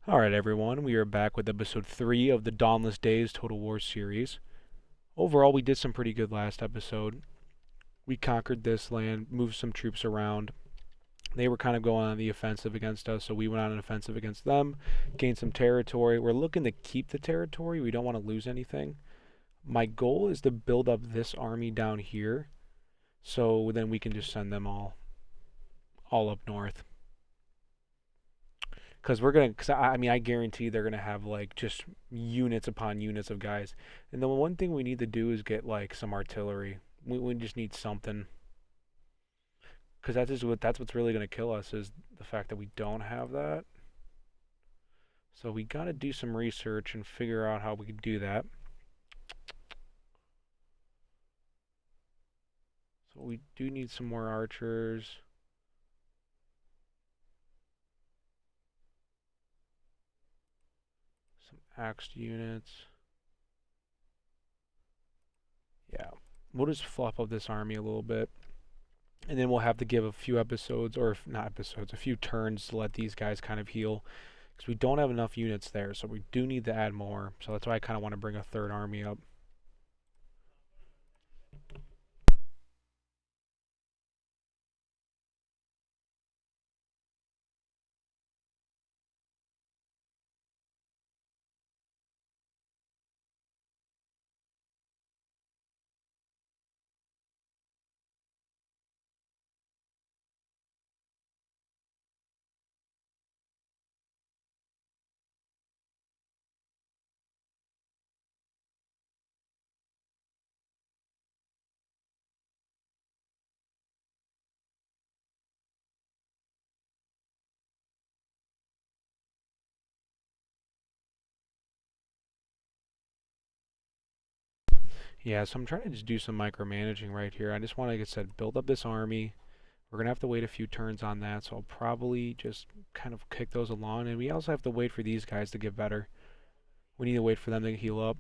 Alright, everyone, we are back with episode 3 of the Dawnless Days Total War series. Overall, we did some pretty good last episode. We conquered this land, moved some troops around. They were kind of going on the offensive against us, so we went on an offensive against them, gained some territory. We're looking to keep the territory, we don't want to lose anything. My goal is to build up this army down here, so then we can just send them all up north. Because I guarantee they're gonna have like just units upon units of guys. And the one thing we need to do is get like some artillery. We just need something. Because that's what's really gonna kill us is the fact that we don't have that. So we gotta do some research and figure out how we can do that. So we do need some more archers. Some axed units. Yeah. We'll just fluff up this army a little bit. And then we'll have to give a few episodes, or not episodes, a few turns to let these guys kind of heal. Because we don't have enough units there, so we do need to add more. So that's why I kind of want to bring a third army up. Yeah, so I'm trying to just do some micromanaging right here. I just want to, like I said, build up this army. We're going to have to wait a few turns on that, so I'll probably just kind of kick those along. And we also have to wait for these guys to get better. We need to wait for them to heal up.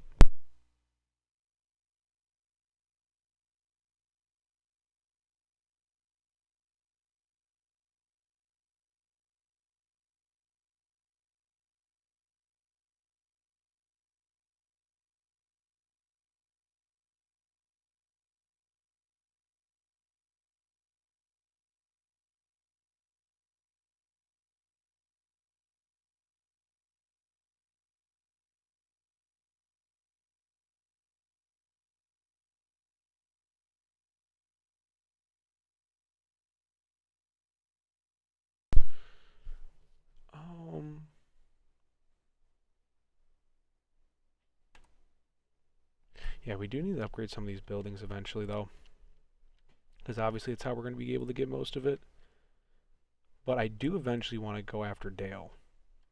Um, yeah, we do need to upgrade some of these buildings eventually, though. Because obviously it's how we're going to be able to get most of it. But I do eventually want to go after Dale.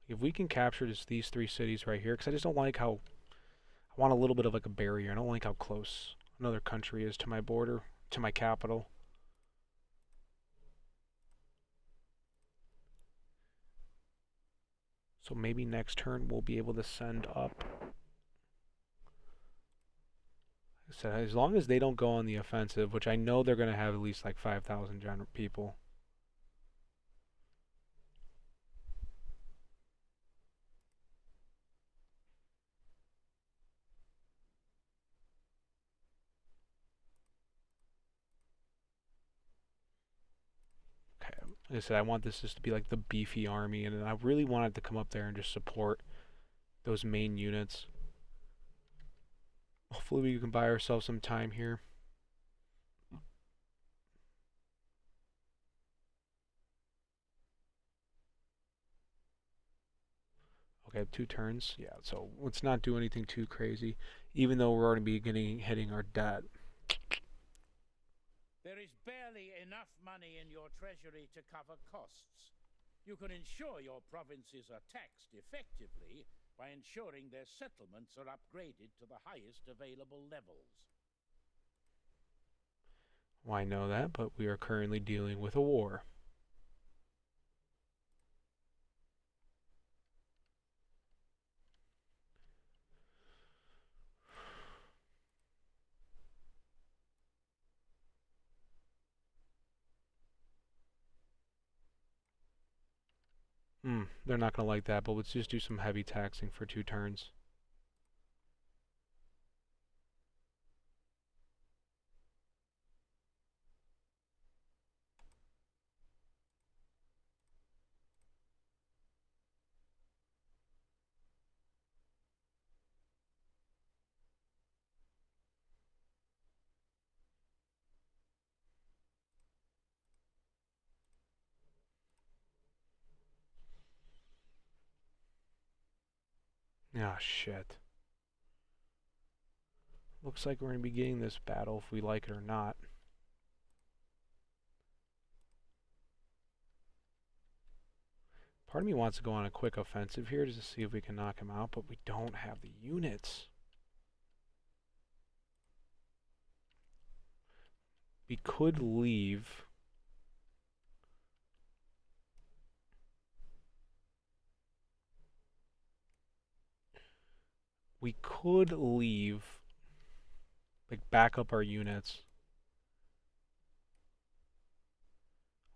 If we can capture just these three cities right here, because I just don't like how I want a little bit of like a barrier. I don't like how close another country is to my border, to my capital. So maybe next turn we'll be able to send up. So as long as they don't go on the offensive, which I know they're going to have at least like 5,000 people. Okay, like I said, I want this just to be like the beefy army, and I really wanted to come up there and just support those main units. Hopefully we can buy ourselves some time here. Okay, 2 turns. Yeah, so let's not do anything too crazy, even though we're already beginning hitting our debt. There is barely enough money in your treasury to cover costs. You can ensure your provinces are taxed effectively by ensuring their settlements are upgraded to the highest available levels. Well, I know that, but we are currently dealing with a war. They're not going to like that, but let's just do some heavy taxing for 2 turns. Ah, shit. Looks like we're going to be getting this battle if we like it or not. Part of me wants to go on a quick offensive here just to see if we can knock him out, but we don't have the units. We could leave. We could leave, like, back up our units.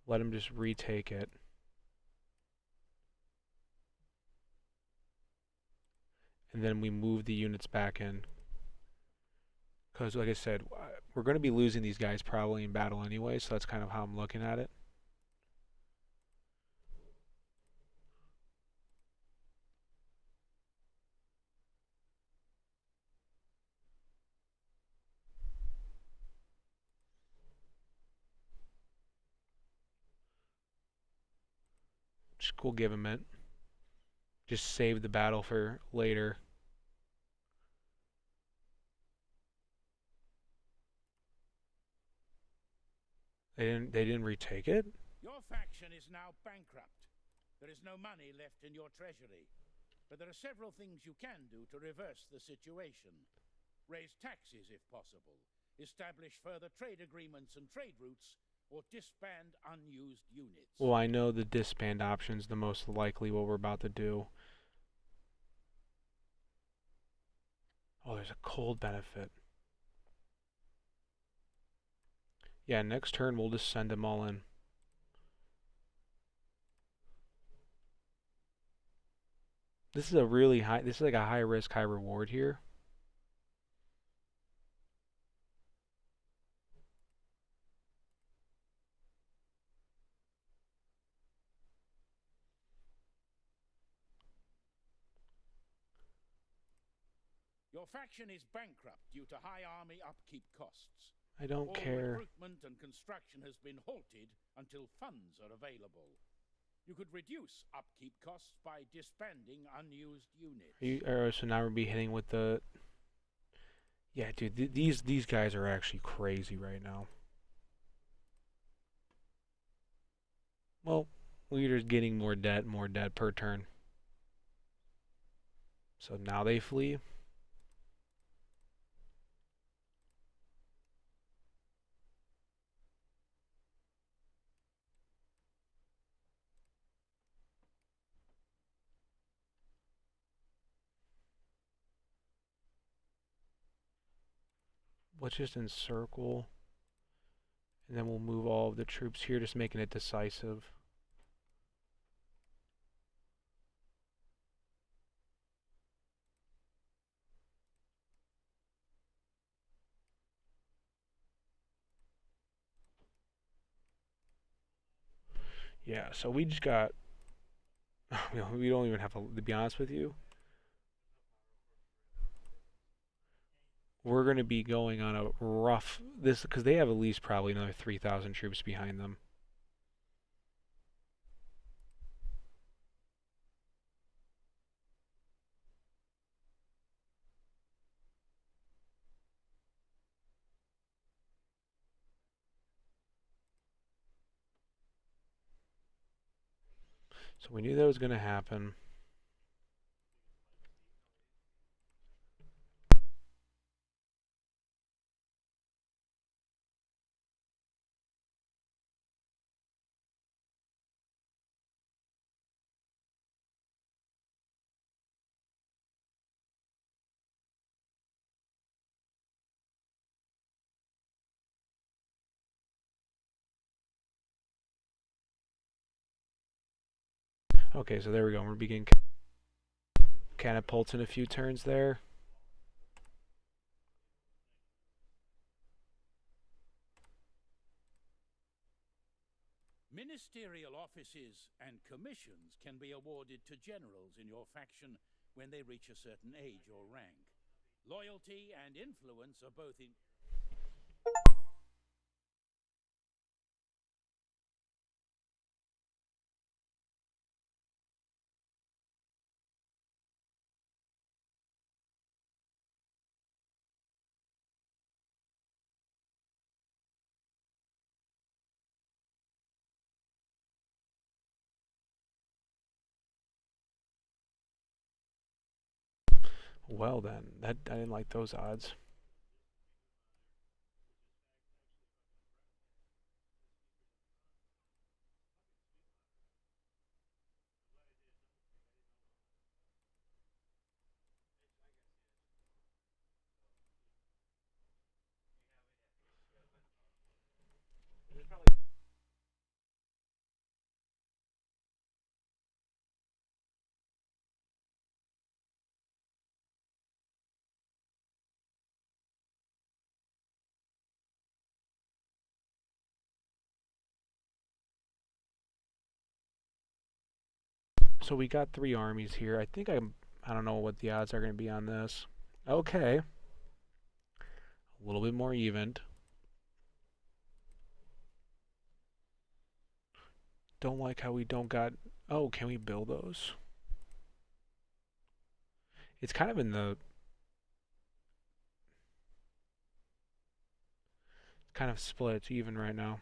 Let him just retake it. And then we move the units back in. Because, like I said, we're going to be losing these guys probably in battle anyway, so that's kind of how I'm looking at it. We'll give him it. Just save the battle for later. They didn't retake it? Your faction is now bankrupt. There is no money left in your treasury. But there are several things you can do to reverse the situation. Raise taxes if possible. Establish further trade agreements and trade routes, or disband unused units. Well, I know the disband option's the most likely what we're about to do. Oh, there's a cold benefit. Yeah, next turn we'll just send them all in. This is a really high, this is like a high risk, high reward here. Your faction is bankrupt due to high army upkeep costs. I don't All care. recruitment and construction has been halted until funds are available. You could reduce upkeep costs by disbanding unused units. So now we'll be hitting with the... Yeah, dude, these guys are actually crazy right now. Well, we're just getting more debt per turn. So now they flee. Let's just encircle. And then we'll move all of the troops here, just making it decisive. Yeah, so we just got... we don't even have to be honest with you. We're going to be going on a rough... This because they have at least probably another 3,000 troops behind them. So we knew that was going to happen. Okay, so there we go. We're beginning catapults in a few turns there. Ministerial offices and commissions can be awarded to generals in your faction when they reach a certain age or rank. Loyalty and influence are both in... Well then, that I didn't like those odds. So we got 3 armies here. I don't know what the odds are going to be on this. Okay. A little bit more even. Don't like how we don't got... Oh, can we build those? It's kind of in the... Kind of split. It's even right now.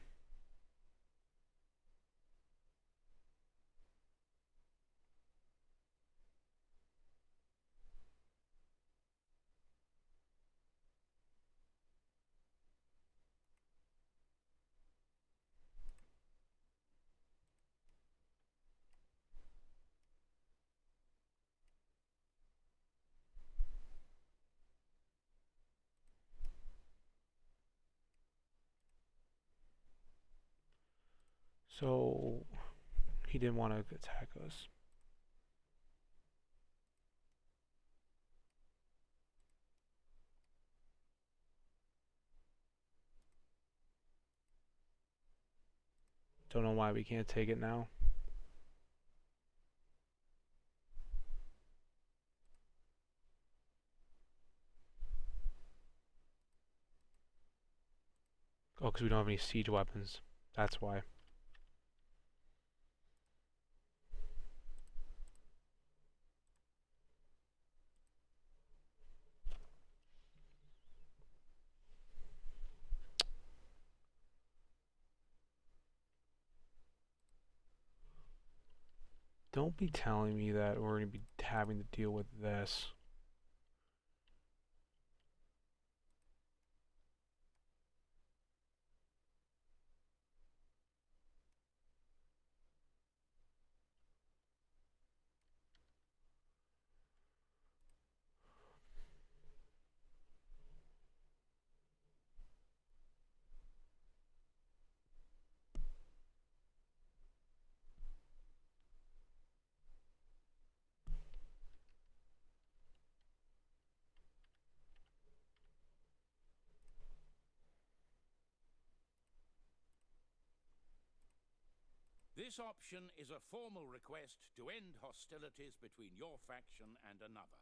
So he didn't want to attack us. Don't know why we can't take it now. Oh, because we don't have any siege weapons. That's why. Don't be telling me that we're going to be having to deal with this. This option is a formal request to end hostilities between your faction and another.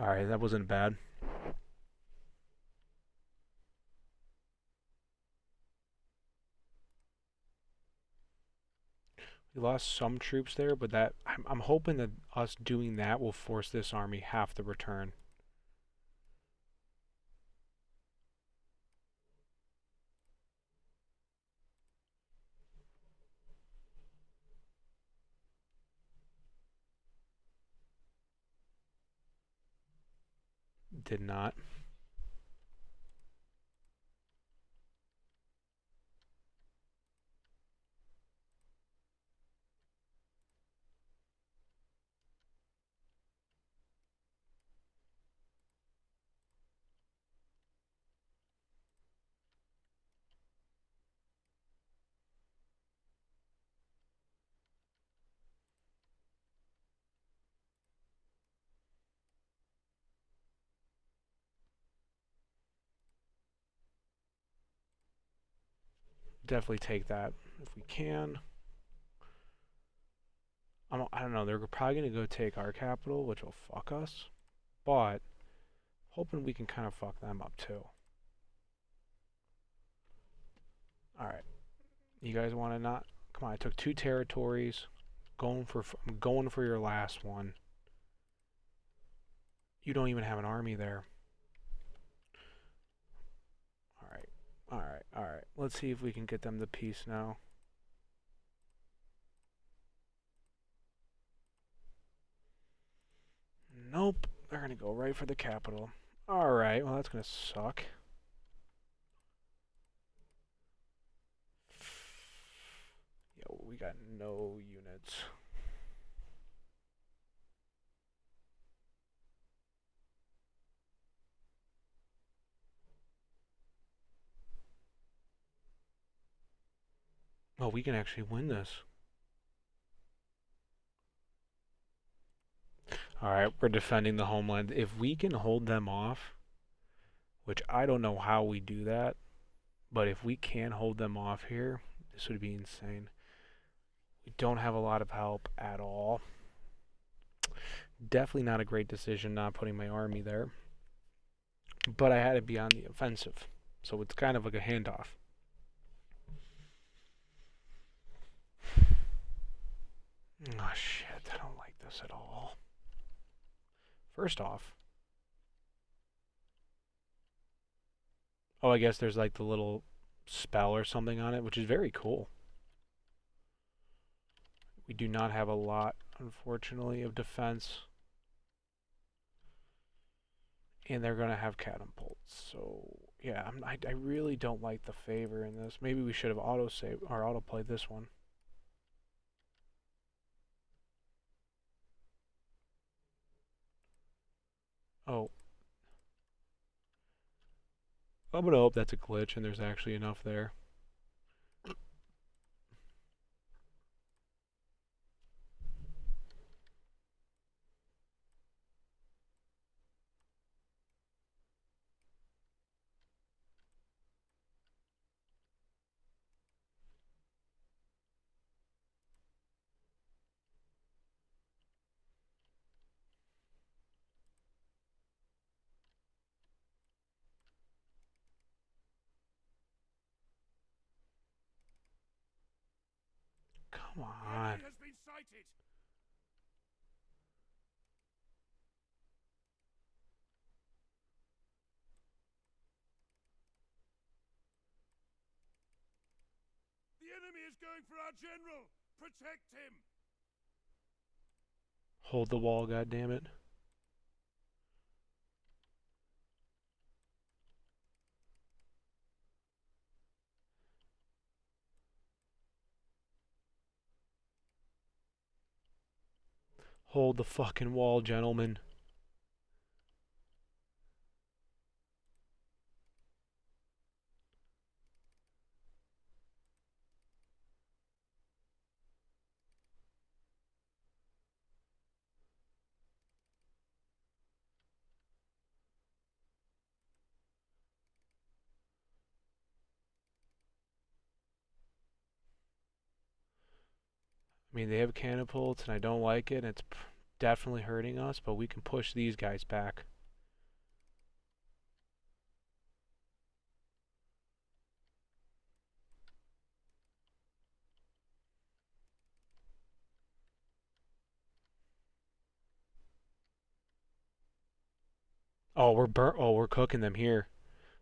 Alright, that wasn't bad. We lost some troops there, but that I'm hoping that us doing that will force this army have to return. did not. Definitely take that if we can. I don't know. They're probably going to go take our capital, which will fuck us. But hoping we can kind of fuck them up too. Alright. You guys want to not? Come on, I took 2 territories. I'm going for your last one. You don't even have an army there. Alright. Alright. Alright. Let's see if we can get them to peace now. Nope. They're going to go right for the capital. Alright. Well, that's going to suck. Yo, we got no units. Oh, we can actually win this. Alright, we're defending the homeland. If we can hold them off, which I don't know how we do that, but if we can hold them off here, this would be insane. We don't have a lot of help at all. Definitely not a great decision not putting my army there. But I had to be on the offensive. So it's kind of like a handoff. Oh shit, I don't like this at all. First off, oh, I guess there's like the little spell or something on it, which is very cool. We do not have a lot, unfortunately, of defense. And they're going to have catapults. So, yeah, I really don't like the favor in this. Maybe we should have auto-saved or auto-played this one. Oh. I'm going to hope that's a glitch and there's actually enough there. Come on. Has been sighted. The enemy is going for our general. Protect him. Hold the wall, goddammit. Hold the fucking wall, gentlemen. I mean, they have catapults, and I don't like it. And it's definitely hurting us, but we can push these guys back. Oh, we're cooking them here.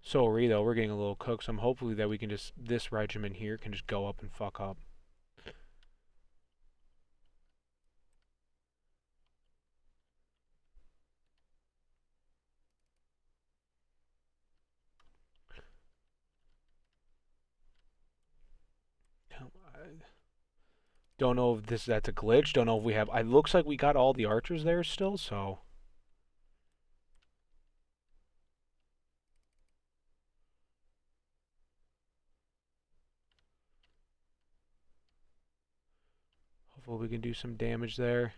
So are we, though. We're getting a little cooked, so I'm hopefully that we can just, this regiment here can just go up and fuck up. Don't know if that's a glitch. Don't know if we have. It looks like we got all the archers there still, so. Hopefully we can do some damage there.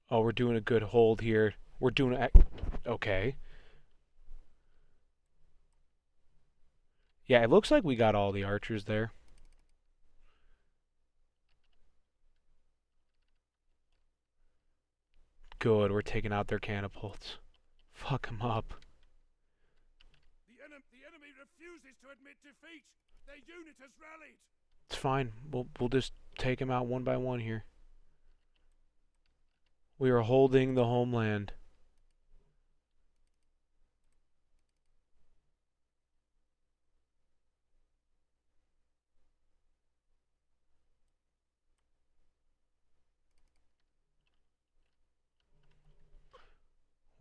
Oh, we're doing a good hold here. We're doing okay. Yeah, it looks like we got all the archers there. Good, we're taking out their catapults. Fuck them up. The enemy refuses to admit defeat. Their unit has rallied. It's fine. We'll just take them out one by one here. We are holding the homeland.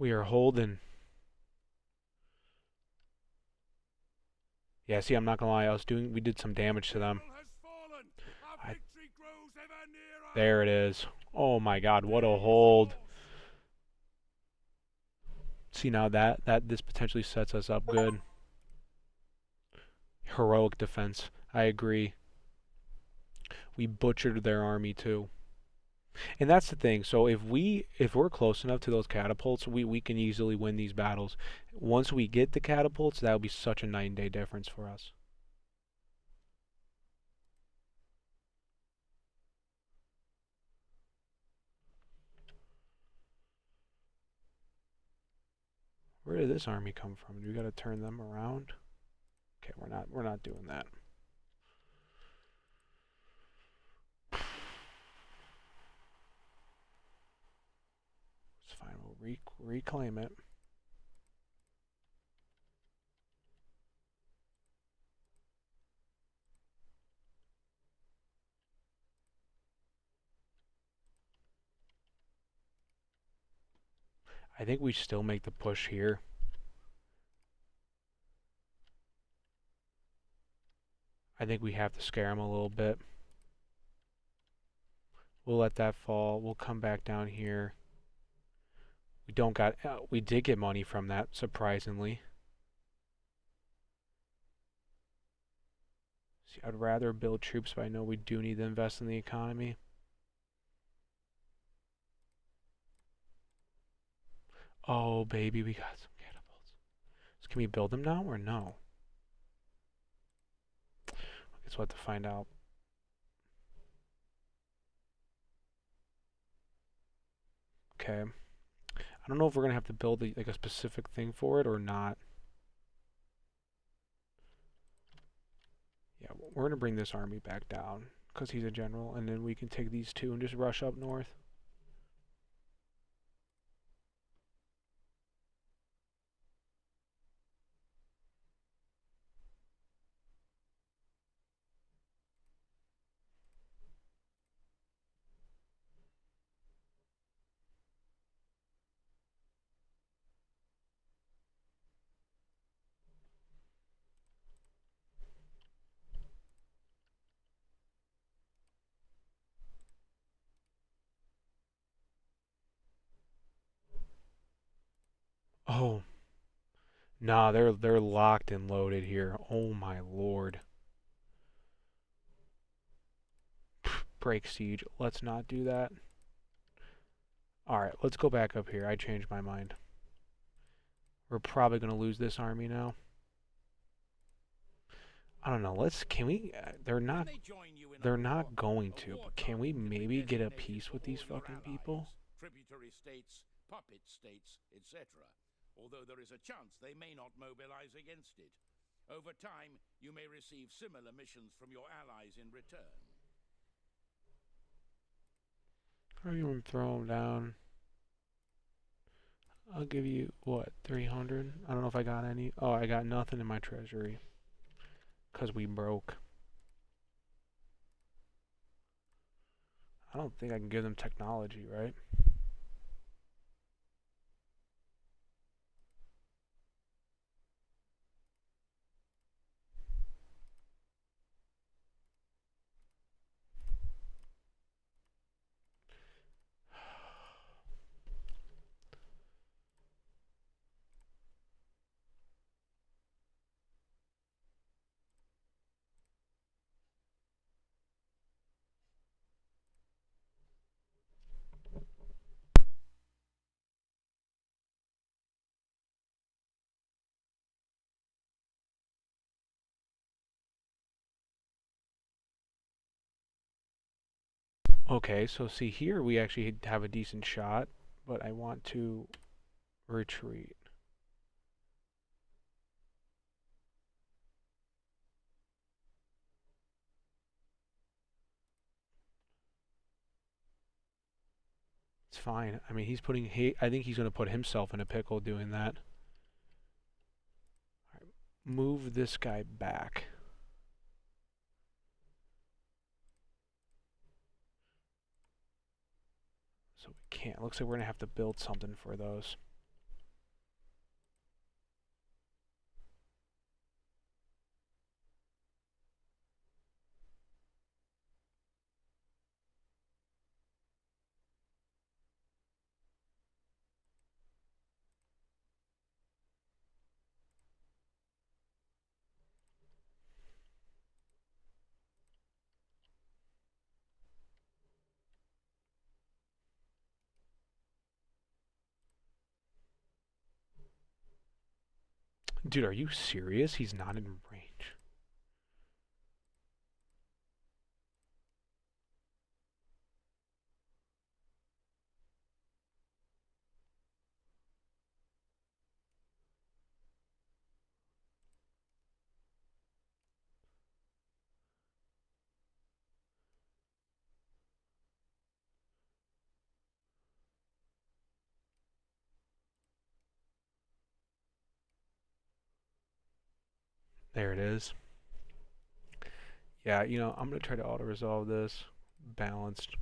We are holding. Yeah, see, I'm not gonna lie. We did some damage to them. There it is. Oh my God, what a hold! See now this potentially sets us up good. Heroic defense. I agree. We butchered their army too. And that's the thing. So if we're close enough to those catapults, we can easily win these battles. Once we get the catapults, that would be such a night and day difference for us. Where did this army come from? Do we gotta turn them around? Okay, we're not doing that. It's fine. We'll reclaim it. I think we still make the push here. I think we have to scare them a little bit. We'll let that fall. We'll come back down here. We did get money from that, surprisingly. See, I'd rather build troops, but I know we do need to invest in the economy. Oh, baby, we got some catapults. So can we build them now or no? I guess we'll have to find out. Okay. I don't know if we're going to have to build like a specific thing for it or not. Yeah, we're going to bring this army back down because he's a general, and then we can take these two and just rush up north. Oh, nah, they're locked and loaded here. Oh my lord. Break siege. Let's not do that. Alright, let's go back up here. I changed my mind. We're probably going to lose this army now. I don't know. Can we? They're not going to. But can we maybe get a peace with these fucking people? Tributary states, puppet states, etc. Although there is a chance they may not mobilize against it. Over time, you may receive similar missions from your allies in return. Or you want to throw them down? I'll give you, what, 300? I don't know if I got any. Oh, I got nothing in my treasury. Because we broke. I don't think I can give them technology, right? Okay, so see here we actually have a decent shot, but I want to retreat. It's fine. I mean, he's putting. I think he's going to put himself in a pickle doing that. Move this guy back. So we can't. Looks like we're going to have to build something for those. Dude, are you serious? He's not in range. There it is. Yeah, I'm going to try to auto-resolve this. Balanced.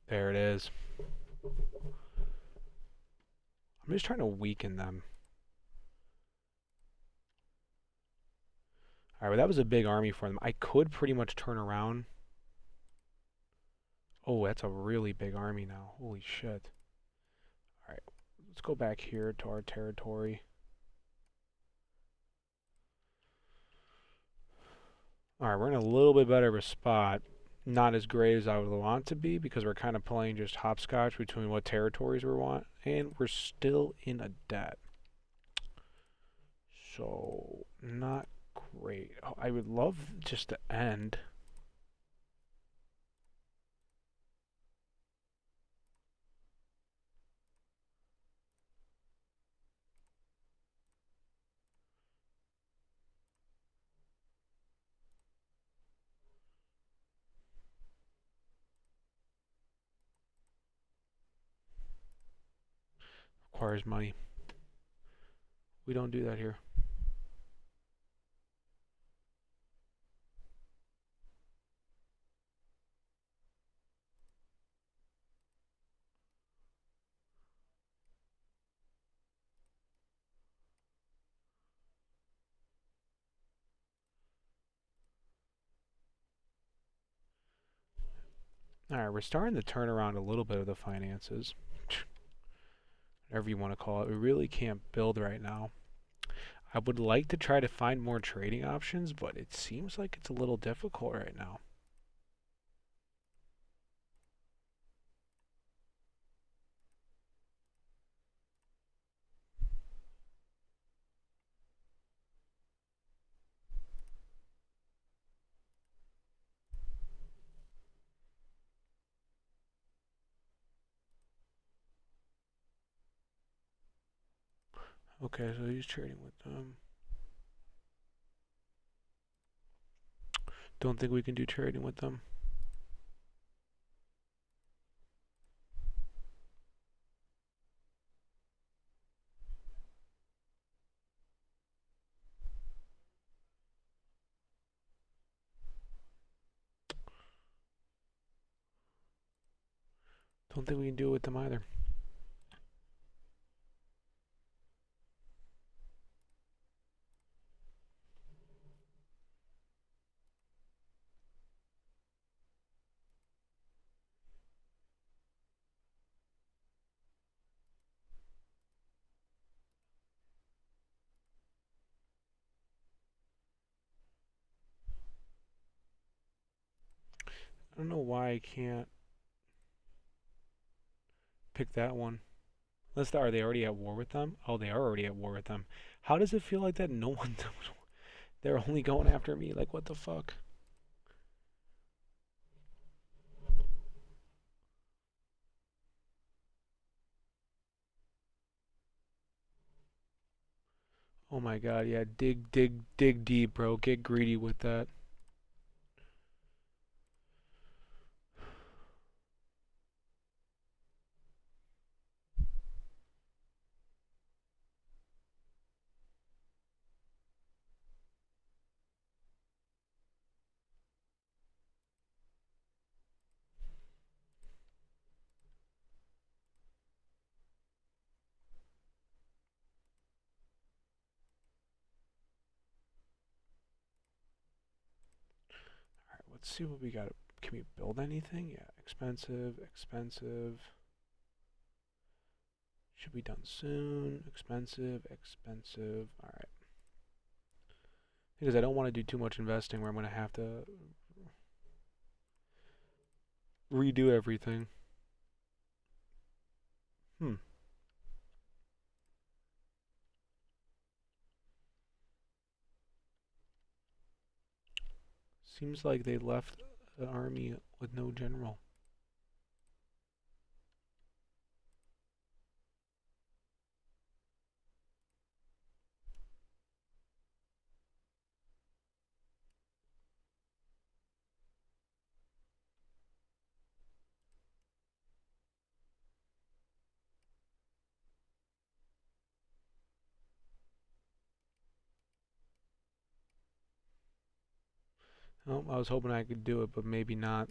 There it is. I'm just trying to weaken them. Alright, well that was a big army for them. I could pretty much turn around. Oh, that's a really big army now. Holy shit. Alright, let's go back here to our territory. Alright, we're in a little bit better of a spot. Not as great as I would want to be because we're kind of playing just hopscotch between what territories we want. And we're still in a debt. So, not great. Oh, I would love just to end. Requires money. We don't do that here. Alright, we're starting to turn around a little bit of the finances. Whatever you want to call it. We really can't build right now. I would like to try to find more trading options, but it seems like it's a little difficult right now. Okay, so he's trading with them. Don't think we can do trading with them. Don't think we can do it with them either. I don't know why I can't pick that one. Are they already at war with them? Oh, they are already at war with them. How does it feel like that? No one. They're only going after me. Like, what the fuck? Oh my god, yeah. Dig deep, bro. Get greedy with that. Alright, let's see what we got. Can we build anything? Yeah, expensive, expensive. Should be done soon. Expensive, expensive. Alright. Because I don't want to do too much investing where I'm going to have to redo everything. Hmm. Seems like they left an army with no general. Oh, I was hoping I could do it, but maybe not.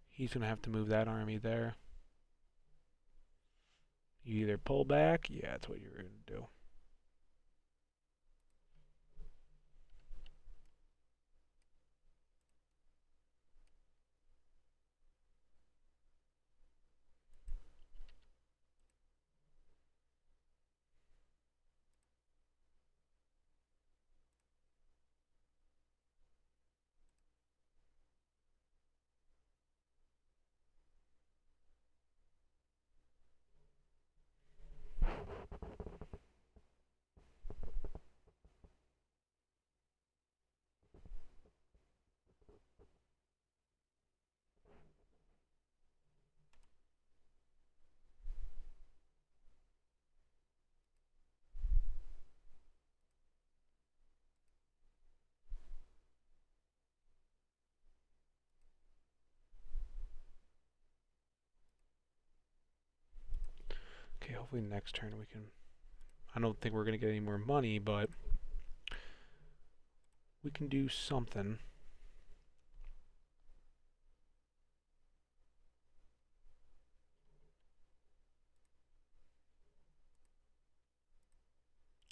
He's going to have to move that army there. You either pull back. Yeah, that's what you're going to do. Okay, hopefully next turn we can... I don't think we're going to get any more money, but we can do something.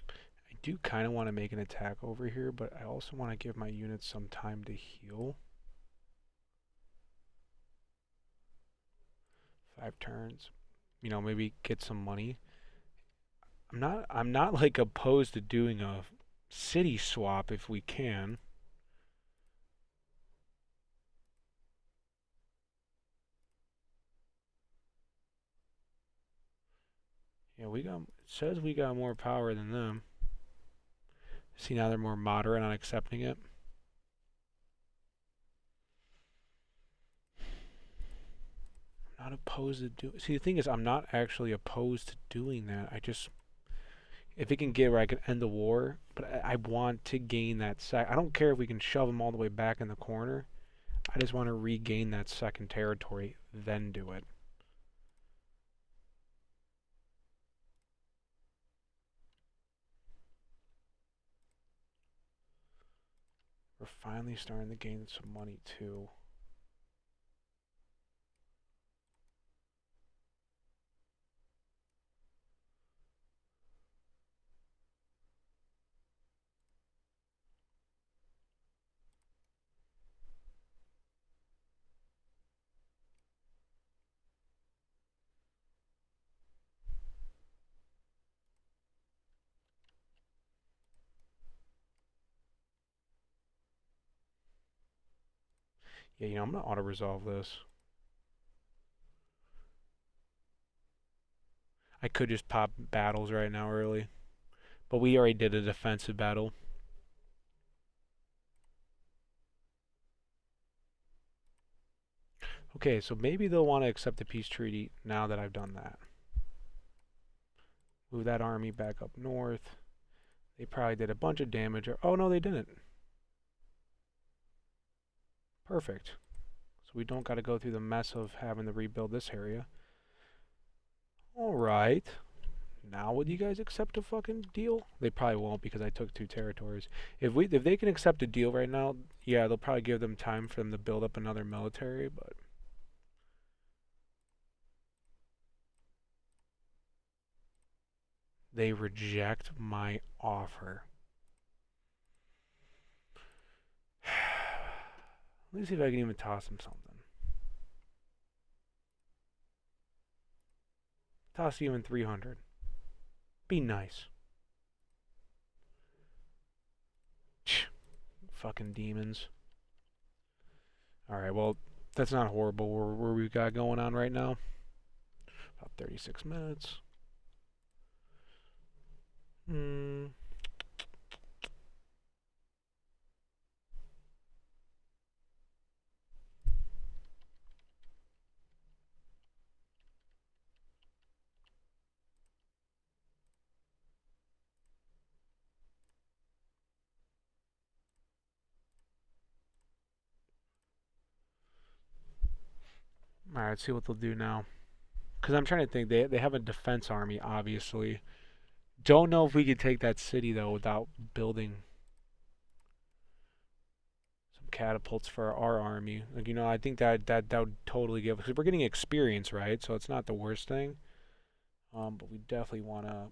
I do kind of want to make an attack over here, but I also want to give my units some time to heal. 5 turns. You know, maybe get some money. I'm not like opposed to doing a city swap if we can. Yeah, it says we got more power than them. See, now they're more moderate on accepting it. I'm not opposed to do. See, the thing is, I'm not actually opposed to doing that. I just, if it can get where I can end the war, but I want to gain that I don't care if we can shove them all the way back in the corner. I just want to regain that second territory, then do it. We're finally starting to gain some money too. Yeah, I'm gonna auto resolve this. I could just pop battles right now early. But we already did a defensive battle. Okay, so maybe they'll want to accept the peace treaty now that I've done that. Move that army back up north. They probably did a bunch of damage. Oh, no, they didn't. Perfect. So we don't got to go through the mess of having to rebuild this area. Alright. Now would you guys accept a fucking deal? They probably won't because I took 2 territories. If they can accept a deal right now, yeah, they'll probably give them time for them to build up another military, but they reject my offer. Let me see if I can even toss them something. Toss you in 300. Be nice. Fucking demons. Alright, well, that's not horrible where we've got going on right now. About 36 minutes. Alright, let's see what they'll do now. Because I'm trying to think. They have a defense army, obviously. Don't know if we could take that city, though, without building some catapults for our army. Like, you know, I think that would totally give... Because we're getting experience, right? So it's not the worst thing. But we definitely want to...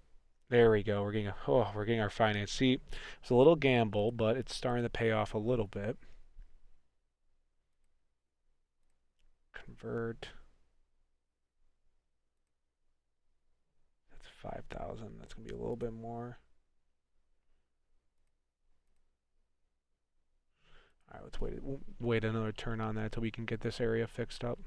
There we go. We're getting our finance. See, it's a little gamble, but it's starting to pay off a little bit. Convert. That's 5,000. That's gonna be a little bit more. All right, let's wait another turn on that till we can get this area fixed up.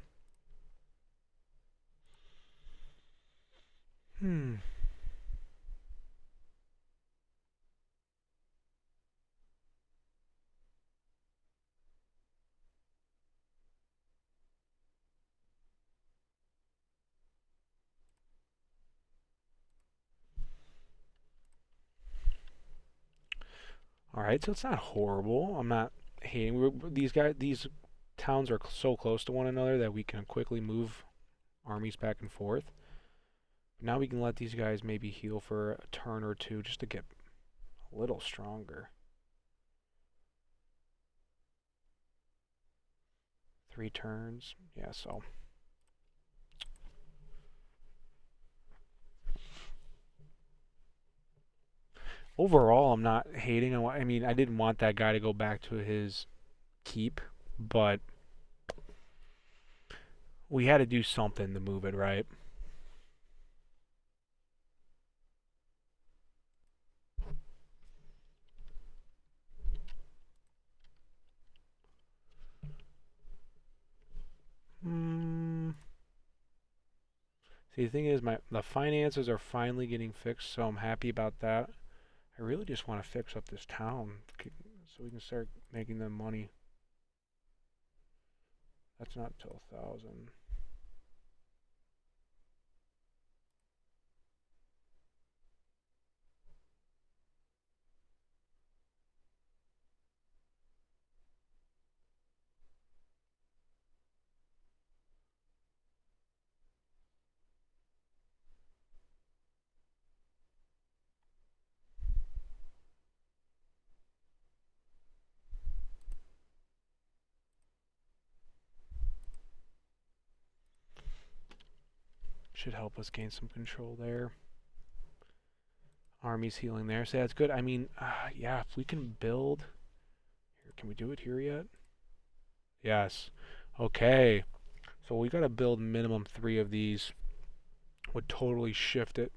All right, so it's not horrible. I'm not hating. These towns are so close to one another that we can quickly move armies back and forth. Now we can let these guys maybe heal for a turn or two just to get a little stronger. 3 turns. Yeah, so. Overall, I'm not hating. I mean, I didn't want that guy to go back to his keep, but we had to do something to move it, right? See, the thing is, the finances are finally getting fixed, so I'm happy about that. I really just want to fix up this town so we can start making them money. That's not till 1,000. Should help us gain some control there. Army's healing there, so that's good. I mean, yeah, if we can build... Here, can we do it here yet? Yes. Okay. So we gotta build minimum 3 of these. Would totally shift it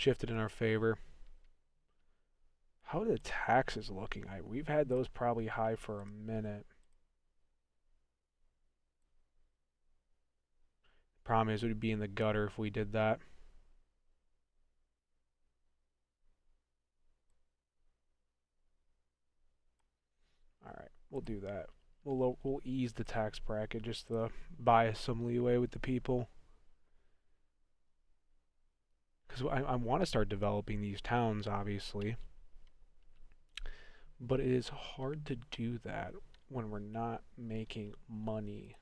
in our favor. How are the taxes looking? We've had those probably high for a minute. Problem is, we'd be in the gutter if we did that. We'll do that. We'll ease the tax bracket just to buy us some leeway with the people. Because I want to start developing these towns, obviously. But it is hard to do that when we're not making money.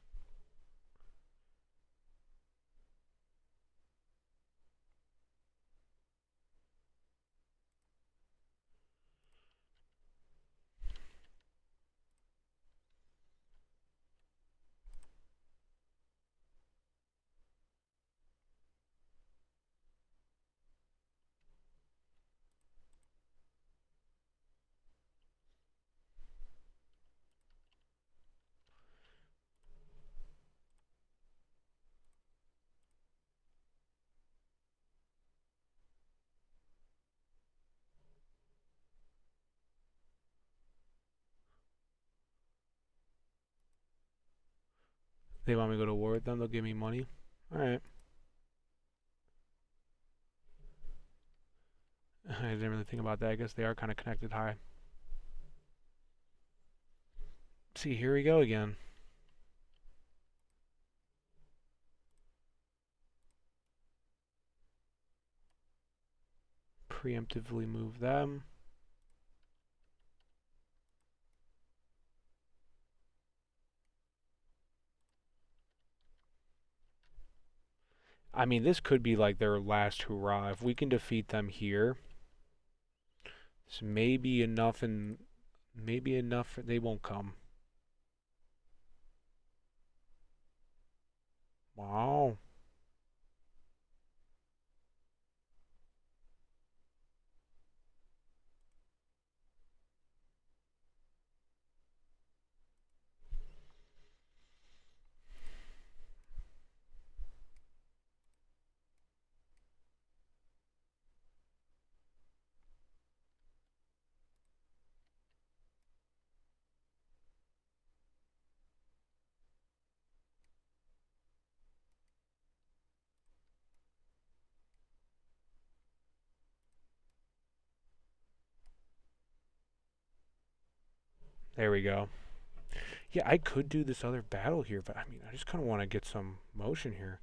They want me to go to war with them, they'll give me money. Alright. I didn't really think about that. I guess they are kind of connected high. See, here we go again. Preemptively move them. I mean, this could be like their last hurrah. If we can defeat them here, this may be enough, and maybe enough. They won't come. Wow. There we go. Yeah, I could do this other battle here, but I mean, I just kind of want to get some motion here.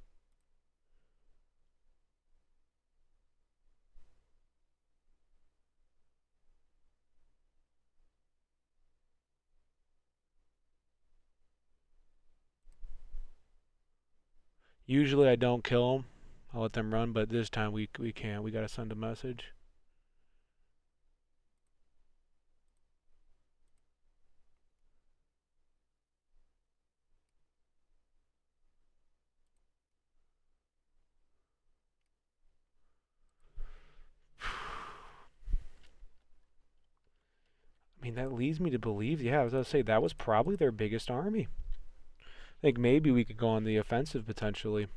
Usually I don't kill them. I'll let them run, but this time we can't. We gotta send a message. I mean, that leads me to believe, yeah, I was gonna say that was probably their biggest army. I think maybe we could go on the offensive potentially.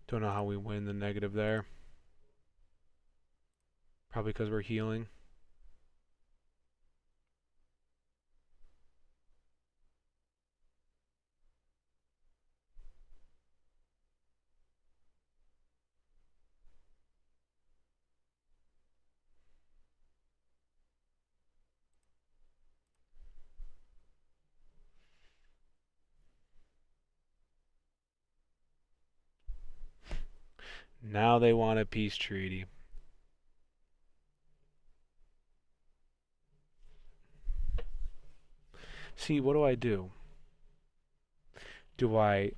Don't know how we win the negative there. Probably because we're healing. Now they want a peace treaty. See, what do I do? Do I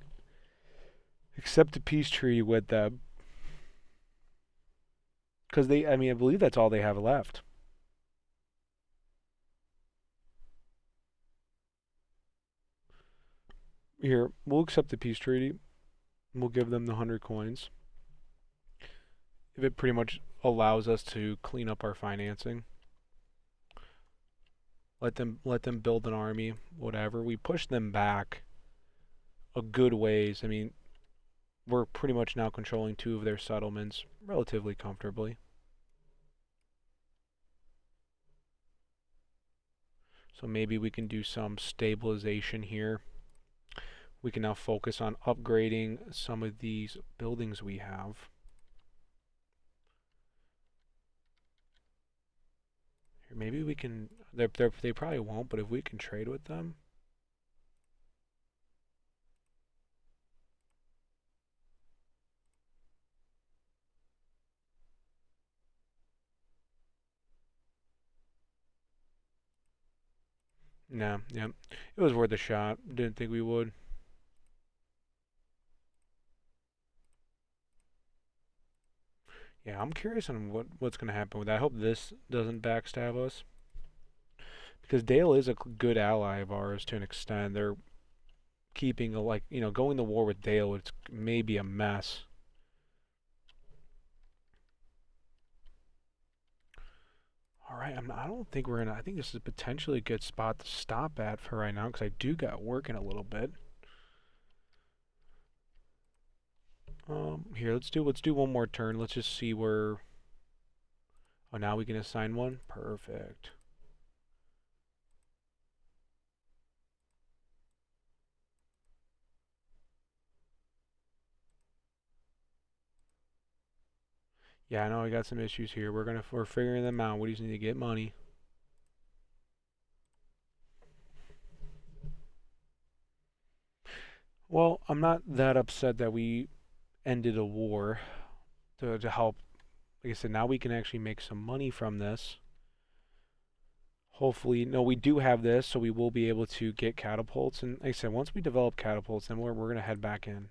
accept a peace treaty with them? Because they, I mean, I believe that's all they have left. Here, we'll accept the peace treaty. We'll give them the 100 coins. If it pretty much allows us to clean up our financing. Let them build an army, whatever. We push them back a good ways. I mean, we're pretty much now controlling two of their settlements relatively comfortably. So maybe we can do some stabilization here. We can now focus on upgrading some of these buildings we have. Maybe we can. They probably won't, but if we can trade with them. Nah, yeah. It was worth a shot. Didn't think we would. Yeah, I'm curious on what's going to happen with that. I hope this doesn't backstab us. Because Dale is a good ally of ours to an extent. They're keeping going to war with Dale, it's maybe a mess. All right, I don't think we're in. I think this is potentially a good spot to stop at for right now because I do got work in a little bit. Here, let's do one more turn. Let's just see where. Oh, now we can assign one. Perfect. Yeah, I know I got some issues here. We're figuring them out. We just need to get money. Well, I'm not that upset that we ended a war to help. Like I said, now we can actually make some money from this. Hopefully, no, we do have this, so we will be able to get catapults. And like I said, once we develop catapults, then we're gonna head back in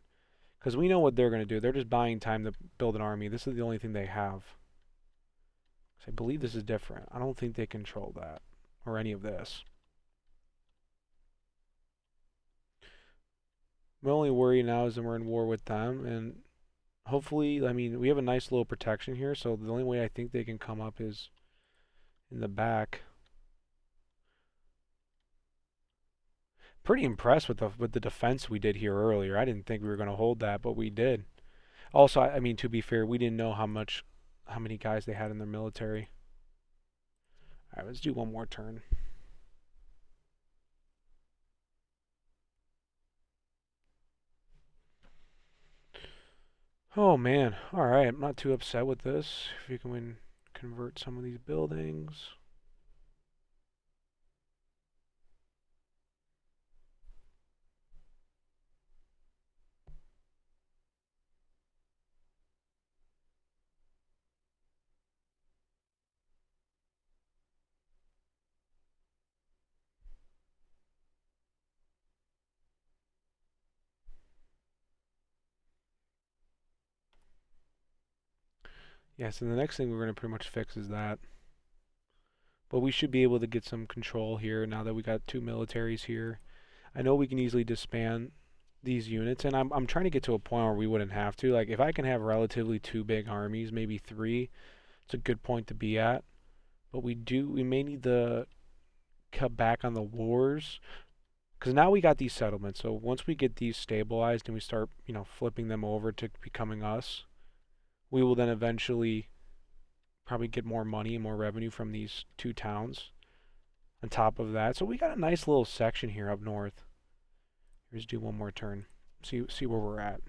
because we know what they're gonna do. They're just buying time to build an army. This is the only thing they have. I believe this is different. I don't think they control that or any of this. My only worry now is that we're in war with them, and hopefully, I mean, we have a nice little protection here. So the only way I think they can come up is in the back. Pretty impressed with the defense we did here earlier. I didn't think we were going to hold that, but we did. Also, I mean, to be fair, we didn't know how many guys they had in their military. All right, let's do one more turn. Oh man, all right, I'm not too upset with this. If you can convert some of these buildings. Yeah, so the next thing we're going to pretty much fix is that. But we should be able to get some control here now that we got two militaries here. I know we can easily disband these units, and I'm trying to get to a point where we wouldn't have to. Like, if I can have relatively two big armies, maybe three, it's a good point to be at. But we may need to cut back on the wars because now we got these settlements. So once we get these stabilized and we start, flipping them over to becoming us, we will then eventually probably get more money and more revenue from these two towns on top of that. So we got a nice little section here up north. Here's do one more turn. See where we're at.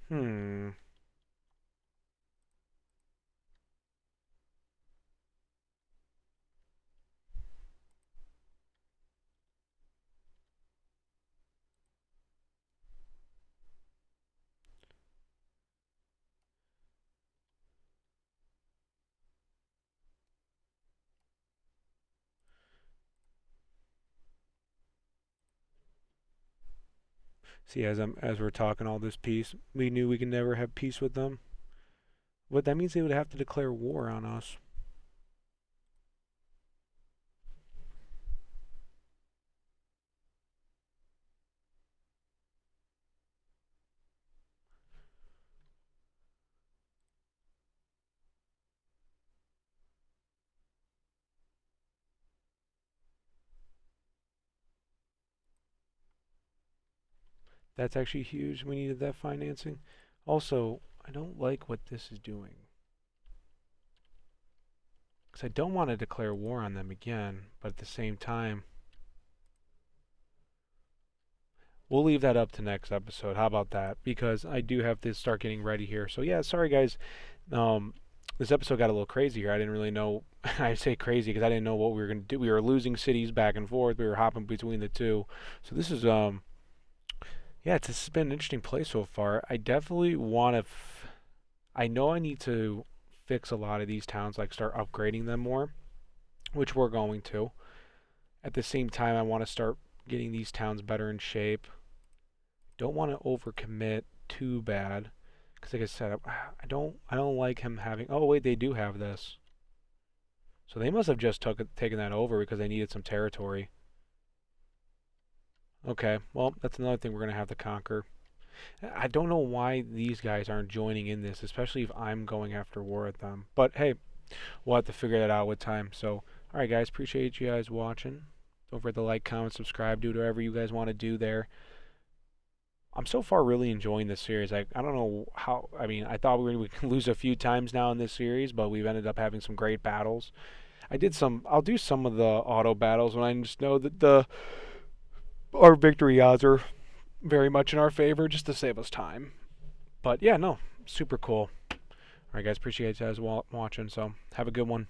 Hmm. See, as we're talking all this peace, we knew we could never have peace with them. But that means they would have to declare war on us. That's actually huge. We needed that financing. Also, I don't like what this is doing. Because I don't want to declare war on them again, but at the same time, we'll leave that up to next episode. How about that? Because I do have to start getting ready here. So yeah, sorry guys. Um, this episode got a little crazy here. I didn't really know. I say crazy because I didn't know what we were gonna do. We were losing cities back and forth. We were hopping between the two. So this is yeah, it's been an interesting play so far. I definitely want to. I know I need to fix a lot of these towns, like start upgrading them more, which we're going to. At the same time, I want to start getting these towns better in shape. Don't want to overcommit too bad, because like I said, I don't like him having. Oh wait, they do have this. So they must have just taken that over because they needed some territory. Okay, well that's another thing we're gonna have to conquer. I don't know why these guys aren't joining in this, especially if I'm going after war at them. But hey, we'll have to figure that out with time. So, alright guys, appreciate you guys watching. Don't forget to like, comment, subscribe, do whatever you guys want to do there. I'm so far really enjoying this series. I don't know how, I mean, I thought we would lose a few times now in this series, but we've ended up having some great battles. I'll do some of the auto battles when I just know that our victory odds are very much in our favor just to save us time. But yeah, no, super cool. Alright guys, appreciate you guys watching, so have a good one.